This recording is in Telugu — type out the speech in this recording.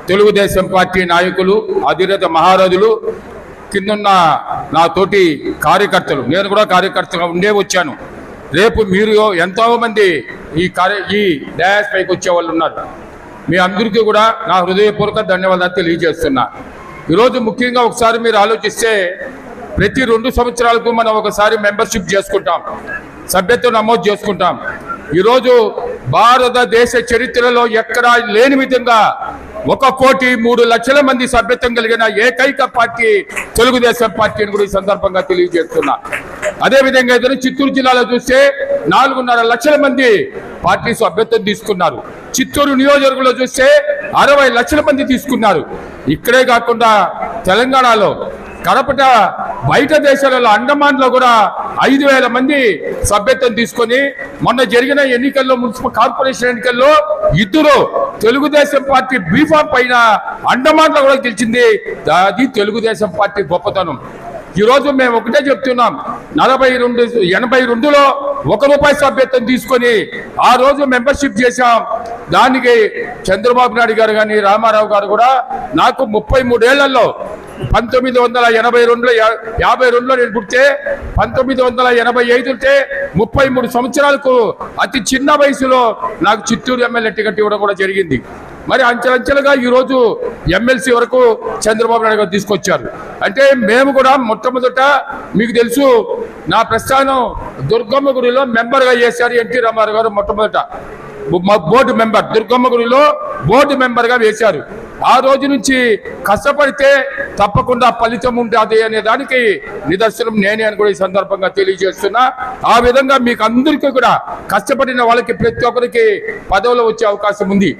తెలుగుదేశం పార్టీ నాయకులు, అధిరథ మహారథులు, కిందున్న నా తోటి కార్యకర్తలు, నేను కూడా కార్యకర్తగా ఉండే వచ్చాను. రేపు మీరు ఎంతోమంది ఈ డయాస్ పైకి వచ్చే వాళ్ళు ఉన్నారు. మీ అందరికీ కూడా నా హృదయపూర్వక ధన్యవాదాలు తెలియజేస్తున్నా. ఈరోజు ముఖ్యంగా ఒకసారి మీరు ఆలోచిస్తే ప్రతి 2 సంవత్సరాలకు మనం ఒకసారి మెంబర్షిప్ చేసుకుంటాం, సభ్యత్వం నమోదు చేసుకుంటాం. ఈరోజు భారతదేశ చరిత్రలో ఎక్కడా లేని విధంగా 1,03,00,000 మంది సభ్యత్వం కలిగిన ఏకైక పార్టీ తెలుగుదేశం పార్టీ అని కూడా ఈ సందర్భంగా తెలియజేస్తున్నా. అదేవిధంగా ఏదైనా చిత్తూరు జిల్లాలో చూస్తే 4.5 లక్షల మంది పార్టీ సభ్యత్వం తీసుకున్నారు. చిత్తూరు నియోజకవర్గంలో చూస్తే 60 లక్షల మంది తీసుకున్నారు. ఇక్కడే కాకుండా తెలంగాణలో, కడపట, బయట దేశాలలో, అండమాన్లో కూడా 5,000 మంది సభ్యత్వం తీసుకొని మొన్న జరిగిన ఎన్నికల్లో, మున్సిపల్ కార్పొరేషన్ ఎన్నికల్లో 2 తెలుగుదేశం పార్టీ బీఫామ్ పైన అండమాన్లో కూడా గెలిచింది. అది తెలుగుదేశం పార్టీ గొప్పతనం. ఈరోజు మేము ఒకటే చెప్తున్నాం, 82లో ₹1 సభ్యత్వం తీసుకొని ఆ రోజు మెంబర్షిప్ చేశాం. దానికి చంద్రబాబు నాయుడు గారు కానీ రామారావు గారు కూడా నాకు 33 ఏళ్లలో 1982లో 52లో నేను పుడితే 1985 ఉంటే 33 సంవత్సరాలకు అతి చిన్న వయసులో నాకు చిత్తూరు ఎమ్మెల్యే టికెట్ ఇవ్వడం కూడా జరిగింది. మరి అంచెలంచెలుగా ఈరోజు ఎమ్మెల్సీ వరకు చంద్రబాబు నాయుడు గారు తీసుకొచ్చారు. అంటే మేము కూడా మొట్టమొదట మీకు తెలుసు, నా ప్రస్థానం దుర్గమ్మ గుడిలో మెంబర్గా చేశారు ఎన్టీ రామారావు గారు. మొట్టమొదట బోర్డు మెంబర్, దుర్గమ్మ గుడిలో బోర్డు మెంబర్గా వేశారు. ఆ రోజు నుంచి కష్టపడితే తప్పకుండా ఫలితం ఉంటుంది అనే దానికి నిదర్శనం నేనే అని కూడా ఈ సందర్భంగా తెలియజేస్తున్నా. ఆ విధంగా మీకు అందరికీ కూడా కష్టపడిన వాళ్ళకి ప్రతి ఒక్కరికి పదవులు వచ్చే అవకాశం ఉంది.